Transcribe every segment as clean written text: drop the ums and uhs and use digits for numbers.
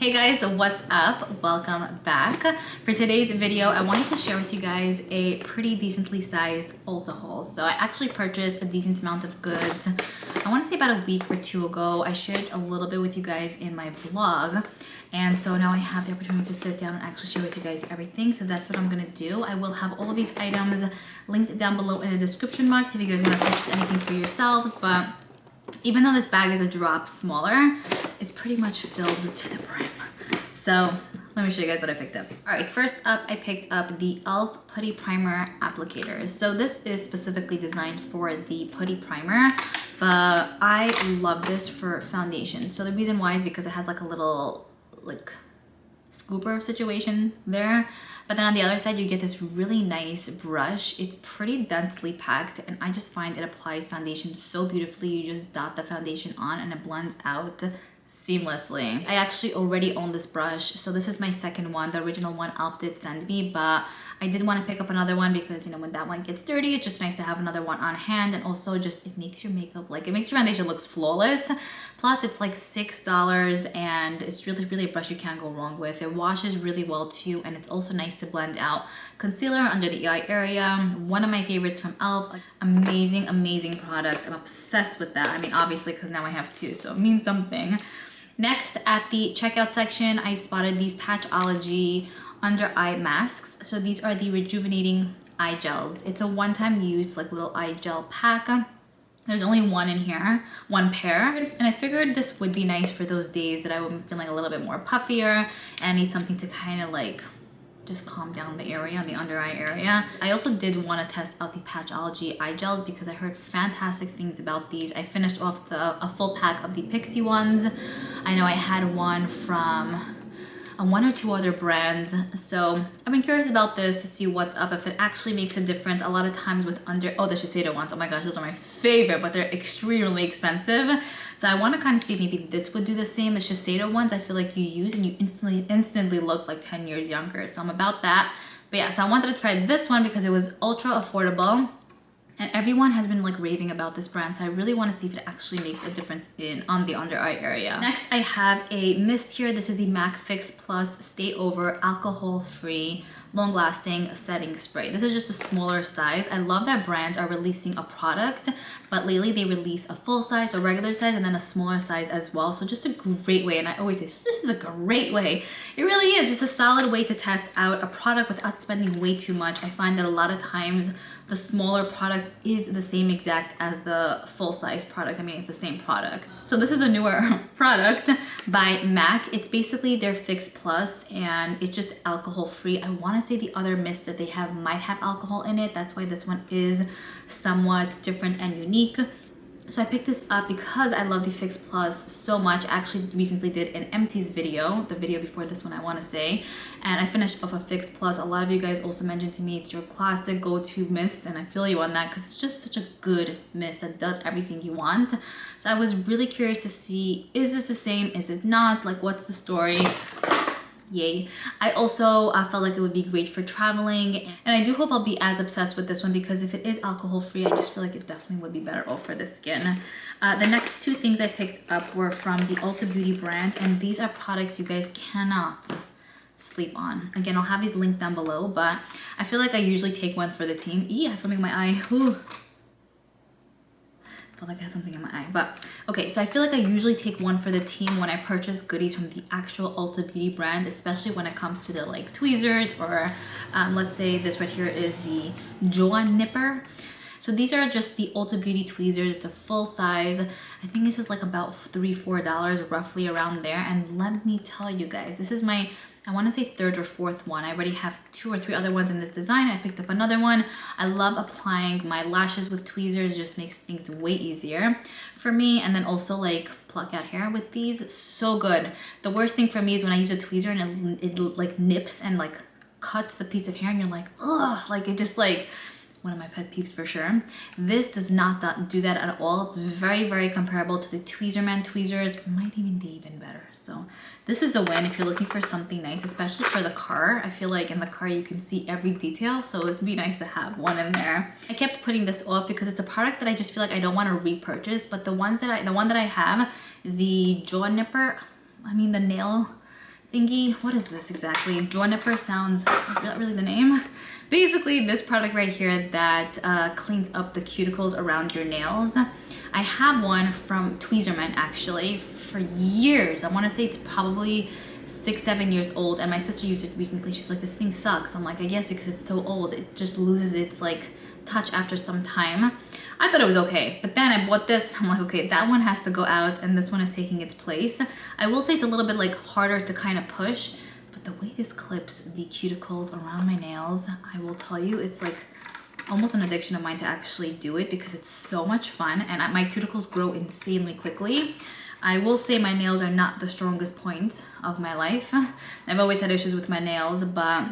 Hey guys, what's up? Welcome back. For today's video, I wanted to share with you guys a pretty decently sized Ulta haul. So I actually purchased a decent amount of goods. I want to say about a week or two ago. I shared a little bit with you guys in my vlog. And so now I have the opportunity to sit down and actually share with you guys everything. So that's what I'm gonna do. I will have all of these items linked down below in the description box if you guys want to purchase anything for yourselves. But even though this bag is a drop smaller, it's pretty much filled to the brim. So let me show you guys what I picked up. All right, first up, I picked up the E.l.f. Putty Primer Applicators. So this is specifically designed for the putty primer, but I love this for foundation. So the reason why is because it has like a little scooper situation there. But then on the other side, you get this really nice brush. It's pretty densely packed, and I just find it applies foundation so beautifully. You just dot the foundation on and it blends out seamlessly. I actually already own this brush, so this is my second one. The original one E.l.f. did send me, but I did want to pick up another one because, you know, when that one gets dirty, it's just nice to have another one on hand. And also just it makes your makeup, it makes your foundation looks flawless. Plus it's like $6 and it's really a brush you can't go wrong with. It washes really well too, and it's also nice to blend out concealer under the eye area. One of my favorites from E.l.f. Amazing product. I'm obsessed with that. I mean, obviously because now I have two, so it means something. Next, at the checkout section, I spotted these Patchology under eye masks. So these are the rejuvenating eye gels. It's a one-time use little eye gel pack. There's only one in here, one pair. And I figured this would be nice for those days that I'm feeling a little bit more puffier and I need something to kind of just calm down the area, the under eye area. I also did want to test out the Patchology eye gels because I heard fantastic things about these. I finished off a full pack of the Pixi ones. I know I had one from one or two other brands. So I've been curious about this to see what's up, if it actually makes a difference. A lot of times with the Shiseido ones, oh my gosh, those are my favorite, but they're extremely expensive. So I want to kind of see if maybe this would do the same. The Shiseido ones, I feel like you use and you instantly look like 10 years younger. So I'm about that. But yeah, so I wanted to try this one because it was ultra affordable. And everyone has been raving about this brand, so I really want to see if it actually makes a difference on the under eye area. Next, I have a mist here. This is the MAC Fix Plus Stay Over Alcohol-Free Long-Lasting Setting Spray. This is just a smaller size. I love that brands are releasing a product, but lately they release a full size, a regular size, and then a smaller size as well. So just a great way, and I always say this is a great way. It really is just a solid way to test out a product without spending way too much. I find that a lot of times the smaller product is the same exact as the full-size product. I mean, it's the same product. So this is a newer product by MAC. It's basically their Fix Plus, and it's just alcohol-free. I want to say the other mist that they have might have alcohol in it. That's why this one is somewhat different and unique. So I picked this up because I love the Fix Plus so much. I actually recently did an empties video, the video before this one I want to say, and I finished off a Fix Plus. A lot of you guys also mentioned to me it's your classic go-to mist, and I feel you on that because it's just such a good mist that does everything you want. So I was really curious to see, is this the same? Is it not? What's the story? Yay. I also felt like it would be great for traveling, and I do hope I'll be as obsessed with this one because if it is alcohol free, I just feel like it definitely would be better off for the skin. The next two things I picked up were from the Ulta Beauty brand, and these are products you guys cannot sleep on. Again, I'll have these linked down below, but I feel like I usually take one for the team. I have something in my eye. Ooh. Felt like I had something in my eye, but okay, so I feel like I usually take one for the team when I purchase goodies from the actual Ulta Beauty brand, especially when it comes to the tweezers, or let's say this right here is the jaw nipper. So these are just the Ulta Beauty tweezers. It's a full size. I think this is about $3-4 roughly around there. And let me tell you guys, this is my, I want to say third or fourth one. I already have 2 or 3 other ones in this design. I picked up another one. I love applying my lashes with tweezers. It just makes things way easier for me. And then also pluck out hair with these. So good. The worst thing for me is when I use a tweezer and it nips and cuts the piece of hair and you're like, ugh, it just one of my pet peeves for sure. This does not do that at all. It's very comparable to the Tweezerman tweezers. Might even be even better. So this is a win if you're looking for something nice, especially for the car. I feel like in the car you can see every detail, so it'd be nice to have one in there. I kept putting this off because it's a product that I just feel like I don't want to repurchase, but the one that I have, the jaw nipper, I mean the nail thingy. What is this exactly? Juniper sounds, is that really the name? Basically this product right here that cleans up the cuticles around your nails. I have one from Tweezerman actually for years. I want to say it's probably 6-7 years old, and my sister used it recently. She's like, this thing sucks. I'm like, I guess because it's so old, it just loses its like touch after some time. I thought it was okay, but then I bought this and I'm like, okay, that one has to go out and this one is taking its place. I will say it's a little bit like harder to kind of push, but the way this clips the cuticles around my nails, I will tell you, it's like almost an addiction of mine to actually do it because it's so much fun, and my cuticles grow insanely quickly. I will say my nails are not the strongest point of my life. I've always had issues with my nails, but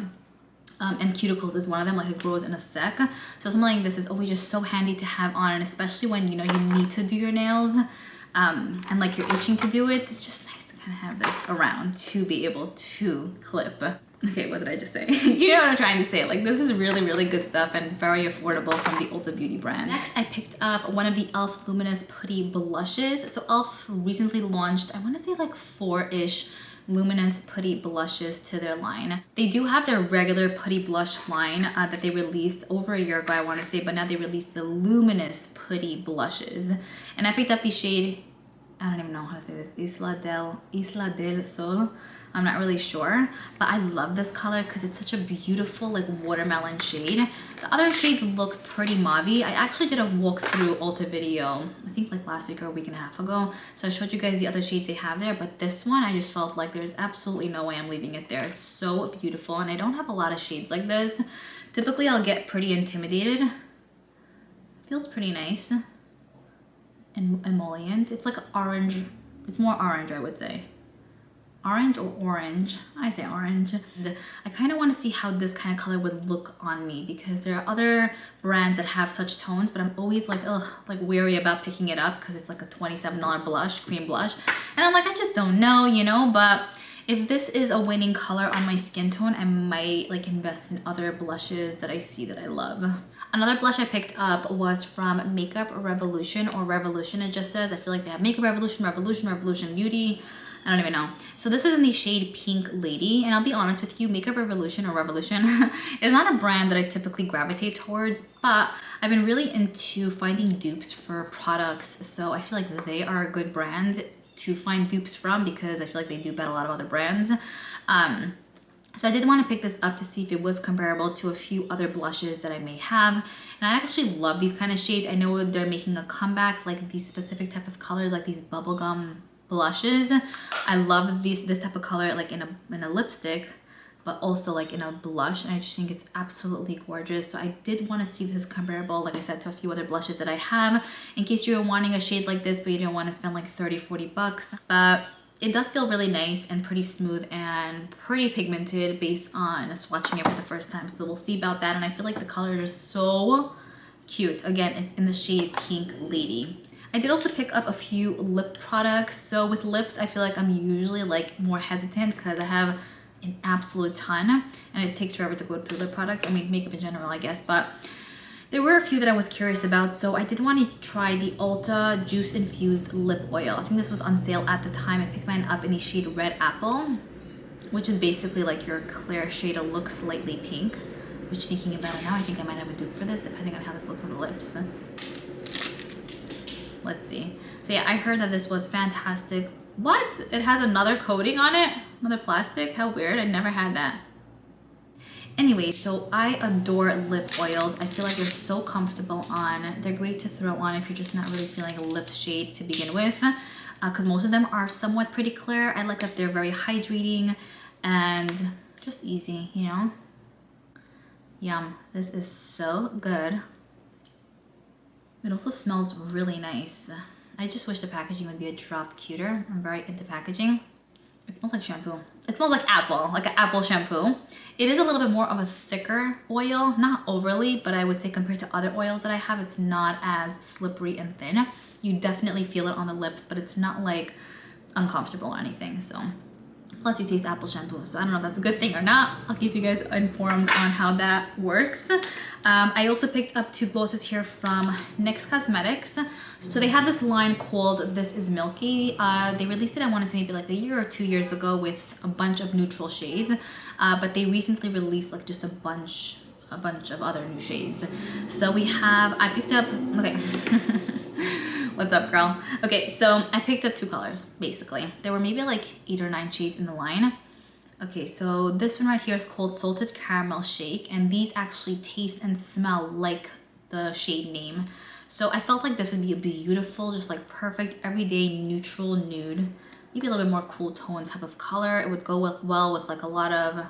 and cuticles is one of them. Like, it grows in a sec. So something like this is always just so handy to have on, and especially when you know you need to do your nails and like you're itching to do it. It's just nice to kind of have this around to be able to clip. Okay, what did I just say? You know what I'm trying to say. Like, this is really, really good stuff and very affordable from the Ulta Beauty brand. Next, I picked up one of the e.l.f. Luminous Putty Blushes. So e.l.f. recently launched, I want to say like 4-ish luminous putty blushes to their line. They do have their regular putty blush line that they released over a year ago, I want to say, but now they released the luminous putty blushes. And I picked up the shade, I don't even know how to say this, Isla del Sol. I'm not really sure, but I love this color because it's such a beautiful like watermelon shade. The other shades looked pretty mauvey. I actually did a walkthrough Ulta video, I think like last week or a week and a half ago. So I showed you guys the other shades they have there, but this one I just felt like there's absolutely no way I'm leaving it there. It's so beautiful, and I don't have a lot of shades like this. Typically I'll get pretty intimidated. Feels pretty nice and emollient. It's like orange, it's more orange I would say. Orange or orange? I say orange. I kind of want to see how this kind of color would look on me because there are other brands that have such tones, but I'm always like, ugh, like wary about picking it up because it's like a $27 blush, cream blush. And I'm like, I just don't know, you know, but if this is a winning color on my skin tone, I might like invest in other blushes that I see that I love. Another blush I picked up was from Makeup Revolution, or Revolution it just says. I feel like they have Makeup Revolution, Revolution Beauty. I don't even know. So this is in the shade Pink Lady, and I'll be honest with you, Makeup Revolution or Revolution is not a brand that I typically gravitate towards, but I've been really into finding dupes for products, so I feel like they are a good brand to find dupes from because I feel like they dupe out a lot of other brands. So I did want to pick this up to see if it was comparable to a few other blushes that I may have. And I actually love these kind of shades. I know they're making a comeback, like these specific type of colors, like these bubblegum blushes. I love this type of color like in a lipstick, but also like in a blush, and I just think it's absolutely gorgeous. So I did want to see if this is comparable, like I said, to a few other blushes that I have, in case you're wanting a shade like this but you don't want to spend like 30-40 bucks. But it does feel really nice and pretty smooth and pretty pigmented based on swatching it for the first time. So we'll see about that. And I feel like the color is so cute. Again, it's in the shade Pink Lady. I did also pick up a few lip products. So with lips, I feel like I'm usually like more hesitant because I have an absolute ton and it takes forever to go through lip products. I mean, makeup in general, I guess, but there were a few that I was curious about. So I did want to try the Ulta Juice Infused Lip Oil. I think this was on sale at the time. I picked mine up in the shade Red Apple, which is basically like your clear shade that looks slightly pink, which, thinking about it now, I think I might have a dupe for this depending on how this looks on the lips. Let's see. So yeah, I heard that this was fantastic. What? It has another coating on it? Another plastic? How weird. I never had that. Anyway, so I adore lip oils. I feel like they're so comfortable on. They're great to throw on if you're just not really feeling a lip shade to begin with, because most of them are somewhat pretty clear. I like that they're very hydrating and just easy, you know? Yum. This is so good. It also smells really nice. I just wish the packaging would be a drop cuter. I'm very into packaging. It smells like shampoo. It smells like an apple shampoo. It is a little bit more of a thicker oil, not overly, but I would say compared to other oils that I have, it's not as slippery and thin. You definitely feel it on the lips, but it's not like uncomfortable or anything. So Plus you taste apple shampoo. So I don't know if that's a good thing or not. I'll keep you guys informed on how that works. I also picked up 2 glosses here from NYX Cosmetics. So they have this line called This Is Milky. They released it, I want to say maybe like a year or 2 years ago with a bunch of neutral shades. But they recently released like just a bunch of other new shades. So we have, I picked up, okay. What's up, girl? Okay, so I picked up 2 colors, basically. There were maybe like 8 or 9 shades in the line. Okay, so this one right here is called Salted Caramel Shake, and these actually taste and smell like the shade name. So I felt like this would be a beautiful, just like perfect, everyday neutral nude. Maybe a little bit more cool tone type of color. It would go well with like a lot of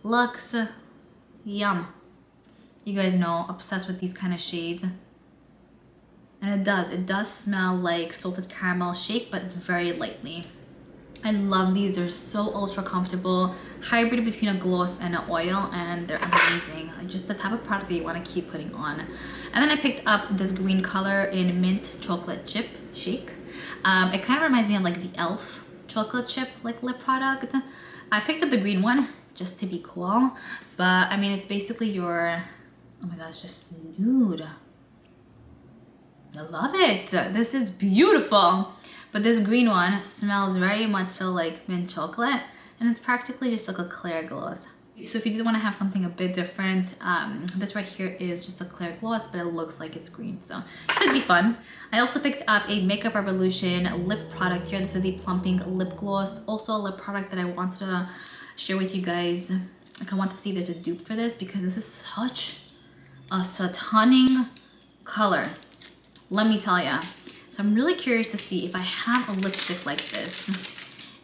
looks. Yum. You guys know, obsessed with these kind of shades. And it does smell like salted caramel shake, but very lightly. I love these. They're so ultra comfortable, hybrid between a gloss and an oil, and they're amazing. Just the type of product that you want to keep putting on. And then I picked up this green color in Mint Chocolate Chip Shake. It kind of reminds me of like the E.l.f. chocolate chip like lip product. I picked up the green one just to be cool, but I mean it's basically your, oh my gosh, just nude. I love it. This is beautiful. But this green one smells very much so like mint chocolate, and it's practically just like a clear gloss. So if you did want to have something a bit different, this right here is just a clear gloss, but it looks like it's green, so it could be fun. I also picked up a Makeup Revolution lip product here. This is the Plumping Lip Gloss, also a lip product that I wanted to share with you guys. Like I want to see if there's a dupe for this because this is such a stunning color. Let me tell ya. So I'm really curious to see if I have a lipstick like this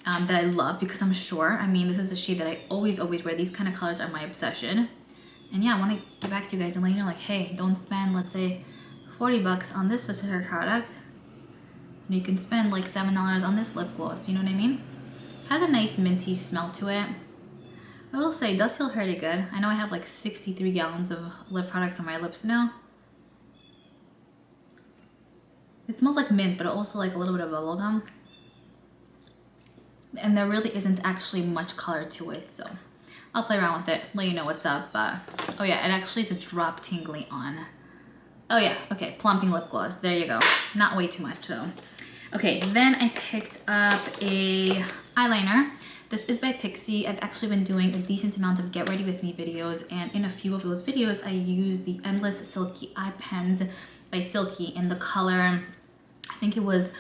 that I love, because I'm sure, I mean, this is a shade that I always wear. These kind of colors are my obsession. And yeah, I want to get back to you guys and let you know, like, hey, don't spend, let's say, 40 bucks on this specific product. And you can spend like $7 on this lip gloss, you know what I mean? Has a nice minty smell to it. I will say, it does feel pretty good. I know I have like 63 gallons of lip products on my lips now. It smells like mint, but also like a little bit of bubblegum. And there really isn't actually much color to it, so I'll play around with it, let you know what's up. Oh yeah, it actually is a drop tingly on. Oh yeah, okay, Plumping Lip Gloss, there you go. Not way too much though. Okay, then I picked up a eyeliner. This is by Pixi. I've actually been doing a decent amount of Get Ready With Me videos, and in a few of those videos, I used the Endless Silky Eye Pens by Silky in the color, I think it was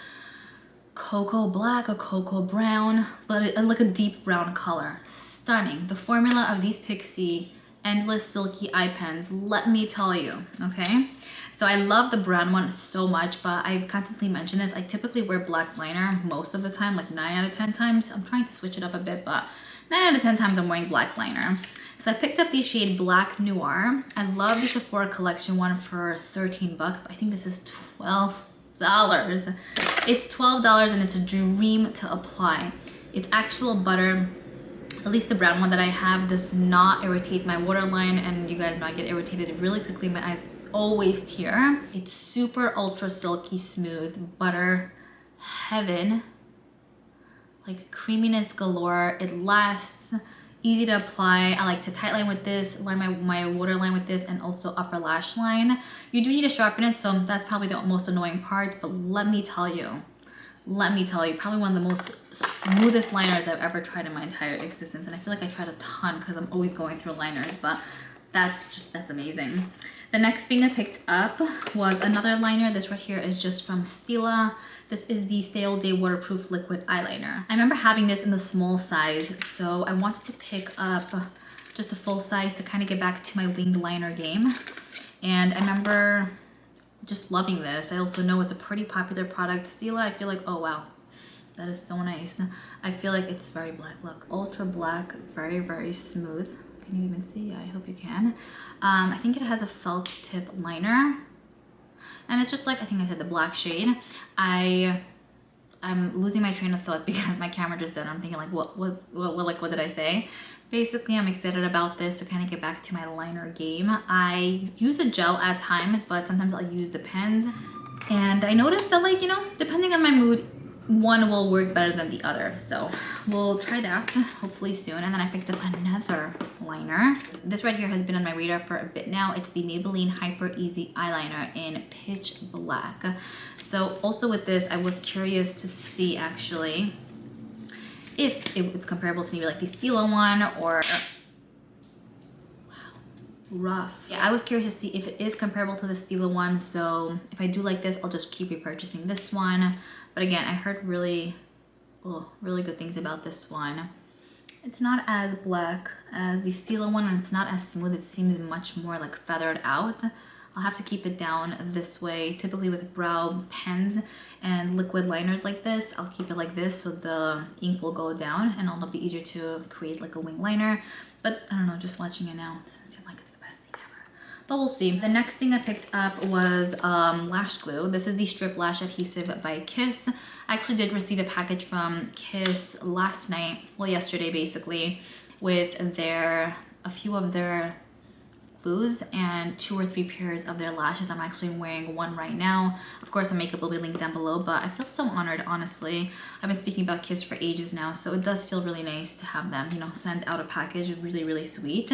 cocoa black or cocoa brown, but like a deep brown color. Stunning. The formula of these Pixi Endless Silky Eye Pens, let me tell you, okay? So I love the brown one so much, but I constantly mention this. I typically wear black liner most of the time, like 9 out of 10 times. I'm trying to switch it up a bit, but 9 out of 10 times I'm wearing black liner. So I picked up the shade Black Noir. I love the Sephora collection one for 13 bucks, but I think this is $12. It's $12 and it's a dream to apply. It's actual butter. At least the brown one that I have does not irritate my waterline, and you guys know I get irritated really quickly. My eyes always tear. It's super ultra silky smooth, butter heaven, like creaminess galore. It lasts, easy to apply. I like to tightline with this, line my waterline with this, and also upper lash line. You do need to sharpen it, so that's probably the most annoying part, but let me tell you, probably one of the most smoothest liners I've ever tried in my entire existence. And I feel like I tried a ton because I'm always going through liners, but that's amazing. The next thing I picked up was another liner. This right here is just from Stila. This is the Stay All Day Waterproof Liquid Eyeliner. I remember having this in the small size, so I wanted to pick up just a full size to kind of get back to my winged liner game. And I remember just loving this. I also know it's a pretty popular product. Stila, I feel like, oh wow, that is so nice. I feel like it's very black. Look, ultra black, very smooth. Can you even see? Yeah, I hope you can. I think it has a felt tip liner. And it's just like, I think I said the black shade. I'm losing my train of thought because my camera just said, I'm thinking like, what did I say? Basically, I'm excited about this to kind of get back to my liner game. I use a gel at times, but sometimes I'll use the pens. And I noticed that, like, you know, depending on my mood, one will work better than the other. So we'll try that hopefully soon. And then I picked up another liner. This right here has been on my radar for a bit now. It's the Maybelline Hyper Easy Eyeliner in Pitch Black. So also with this, I was curious to see actually if it's comparable to maybe like the Stila one or rough. Yeah, I was curious to see if it is comparable to the Stila one. So if I do like this, I'll just keep repurchasing this one. But again, I heard really good things about this one. It's not as black as the Stila one, and it's not as smooth. It seems much more like feathered out. I'll have to keep it down this way. Typically with brow pens and liquid liners like this, I'll keep it like this so the ink will go down and it'll be easier to create like a wing liner. But I don't know, just watching it now, it doesn't seem like it's the best thing ever. But we'll see. The next thing I picked up was lash glue. This is the Strip Lash Adhesive by Kiss. I actually did receive a package from Kiss last night, well yesterday basically, with a few of their glues and 2 or 3 pairs of their lashes. I'm actually wearing one right now. Of course, the makeup will be linked down below, but I feel so honored, honestly. I've been speaking about Kiss for ages now, so it does feel really nice to have them, you know, send out a package. Really sweet.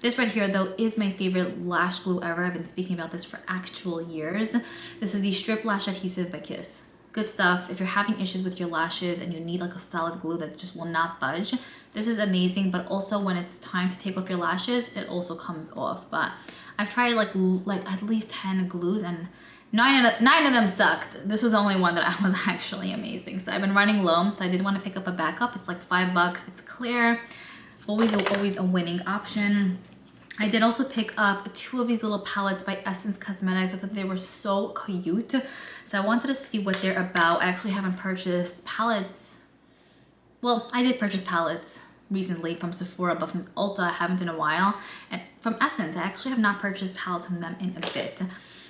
This right here, though, is my favorite lash glue ever. I've been speaking about this for actual years. This is the Strip Lash Adhesive by Kiss. Good stuff. If you're having issues with your lashes and you need like a solid glue that just will not budge, this is amazing. But also when it's time to take off your lashes, it also comes off. But I've tried like at least 10 glues and nine of them sucked. This was the only one that was actually amazing. So I've been running low, so I did want to pick up a backup. It's like $5. It's clear. Always a winning option. I did also pick up 2 of these little palettes by Essence Cosmetics. I thought they were so cute. So I wanted to see what they're about. I actually haven't purchased palettes. Well, I did purchase palettes recently from Sephora, but from Ulta I haven't in a while. And from Essence, I actually have not purchased palettes from them in a bit.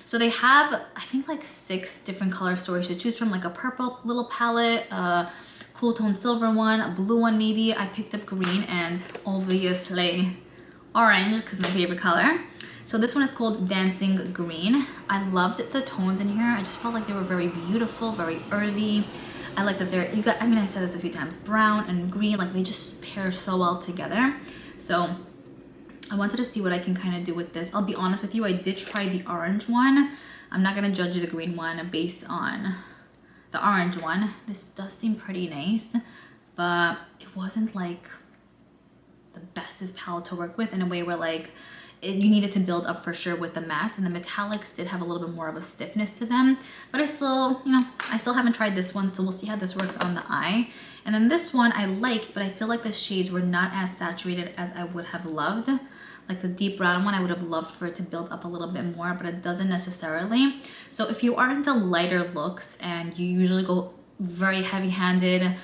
So they have, I think like 6 different color stories to choose from, like a purple little palette, a cool tone silver one, a blue one maybe. I picked up green and obviously orange because my favorite color. So this one is called Dancing Green. I loved the tones in here. I just felt like they were very beautiful, very earthy. I like that they're, I mean, I said this a few times, brown and green, like they just pair so well together. So I wanted to see what I can kind of do with this. I'll be honest with you, I did try the orange one. I'm not gonna judge the green one based on the orange one. This does seem pretty nice, but it wasn't like the bestest palette to work with in a way where like you needed to build up for sure with the mattes, and the metallics did have a little bit more of a stiffness to them. But I still, you know, I still haven't tried this one, so we'll see how this works on the eye. And then this one I liked, but I feel like the shades were not as saturated as I would have loved. Like the deep brown one, I would have loved for it to build up a little bit more, but it doesn't necessarily. So if you are into lighter looks and you usually go very heavy-handed,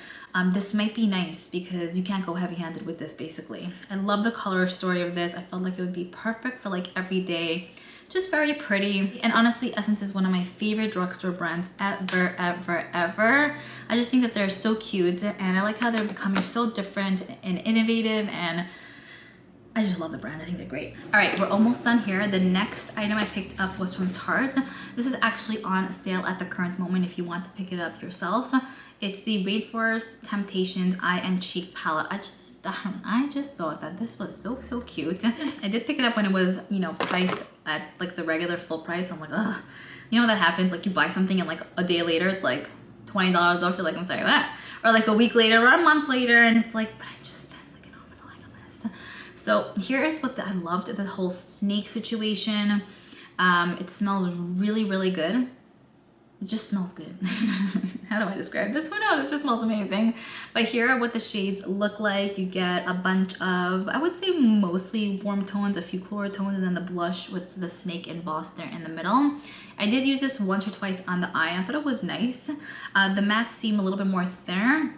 this might be nice because you can't go heavy-handed with this basically. I love the color story of this. I felt like it would be perfect for like everyday, just very pretty. And honestly, Essence is one of my favorite drugstore brands ever. I just think that they're so cute, and I like how they're becoming so different and innovative, and I just love the brand. I think they're great. All right, we're almost done here. The next item I picked up was from Tarte. This is actually on sale at the current moment if you want to pick it up yourself. It's the Rainforest Temptations Eye and Cheek Palette. I just thought that this was so cute. I did pick it up when it was, you know, priced at like the regular full price. I'm like, ugh. You know that happens? Like you buy something and like a day later it's like $20 off. You're like, I'm sorry, what? Or like a week later or a month later, and it's like, but I just spent like an arm and a leg on this. So here's what I loved, the whole snake situation. It smells really good. It just smells good. How do I describe this? Who knows? It just smells amazing. But here are what the shades look like. You get a bunch of, I would say mostly warm tones, a few cooler tones, and then the blush with the snake embossed there in the middle. I did use this once or twice on the eye, and I thought it was nice. The mattes seem a little bit more thinner.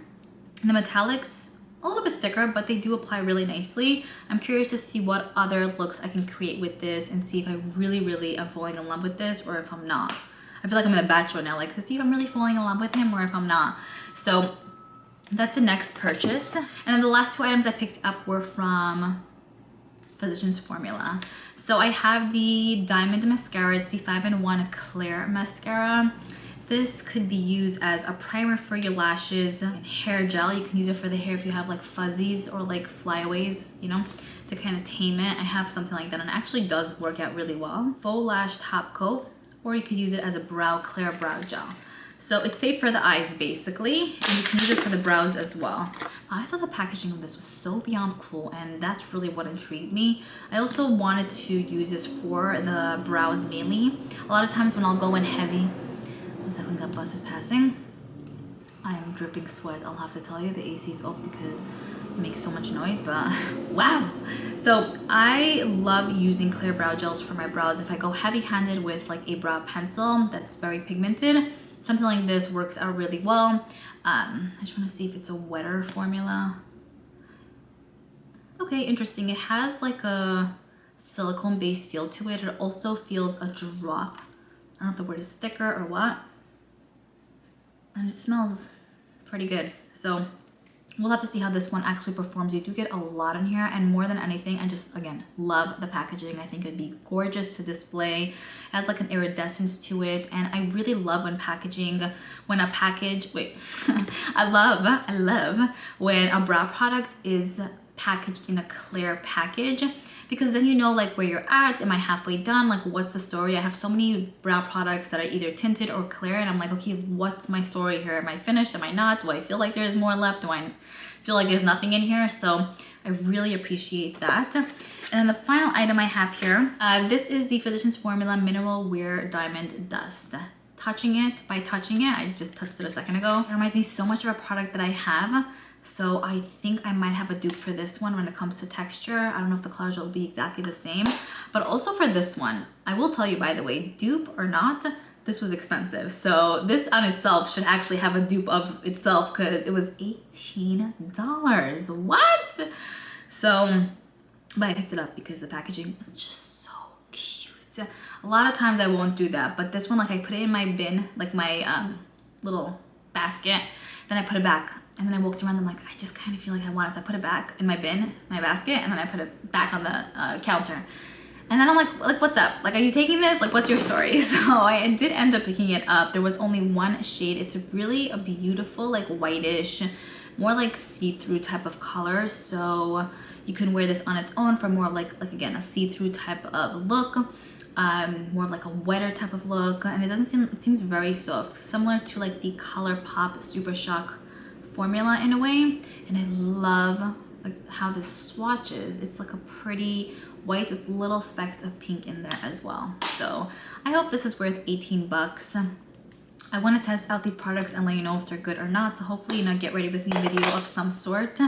The metallics a little bit thicker, but they do apply really nicely. I'm curious to see what other looks I can create with this and see if I really am falling in love with this or if I'm not. I feel like I'm in a Bachelor now, like to see if I'm really falling in love with him or if I'm not. So that's the next purchase. And then the last 2 items I picked up were from Physicians Formula. So I have the Diamond Mascara. It's the 5-in-1 Clear Mascara. This could be used as a primer for your lashes and hair gel. You can use it for the hair if you have like fuzzies or like flyaways, you know, to kind of tame it. I have something like that and it actually does work out really well. Faux lash top coat, or you could use it as a clear brow gel. So it's safe for the eyes basically, and you can use it for the brows as well. I thought the packaging of this was so beyond cool, and that's really what intrigued me. I also wanted to use this for the brows mainly. A lot of times when I'll go in heavy, one second, that bus is passing. I am dripping sweat, I'll have to tell you. The AC is off because it makes so much noise, but wow. So I love using clear brow gels for my brows. If I go heavy-handed with like a brow pencil that's very pigmented, something like this works out really well. I just want to see if it's a wetter formula. Okay, interesting. It has like a silicone-based feel to it. It also feels a drop. I don't know if the word is thicker or what. And it smells pretty good. So we'll have to see how this one actually performs. You do get a lot in here, and more than anything, I just, again, love the packaging. I think it'd be gorgeous to display. It has like an iridescence to it, and I really love when I love when a brow product is packaged in a clear package, because then you know like where you're at. Am I halfway done? Like, what's the story? I have so many brow products that are either tinted or clear, and I'm like, okay, what's my story here? Am I finished? Am I not? Do I feel like there's more left? Do I feel like there's nothing in here? So I really appreciate that. And then the final item I have here, this is the Physicians Formula Mineral Wear Diamond Dust. By touching it, I just touched it a second ago. It reminds me so much of a product that I have. So I think I might have a dupe for this one when it comes to texture. I don't know if the colors will be exactly the same, but also for this one, I will tell you, by the way, dupe or not, this was expensive. So this on itself should actually have a dupe of itself because it was $18. What? So, but I picked it up because the packaging was just so cute. A lot of times I won't do that, but this one, like I put it in my bin, like my little basket, then I put it back. And then I walked around and I'm like, I just kind of feel like I want it. So I put it back in my bin, my basket, and then I put it back on the counter. And then I'm like, what's up? Like, are you taking this? Like, what's your story? So I did end up picking it up. There was only one shade. It's really a beautiful, like whitish, more like see-through type of color. So you can wear this on its own for more like again, a see-through type of look. More of like a wetter type of look. And it seems very soft, similar to like the ColourPop Super Shock formula in a way. And I love like how this swatches. It's like a pretty white with little specks of pink in there as well. So I hope this is worth 18 bucks. I want to test out these products and let you know if they're good or not. So hopefully, get ready with me a video of some sort.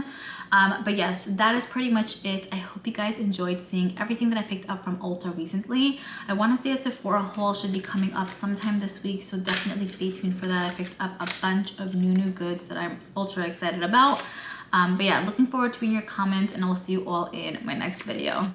But yes, that is pretty much it. I hope you guys enjoyed seeing everything that I picked up from Ulta recently. I want to say a Sephora haul should be coming up sometime this week, so definitely stay tuned for that. I picked up a bunch of new goods that I'm ultra excited about. But yeah, looking forward to reading your comments, and I will see you all in my next video.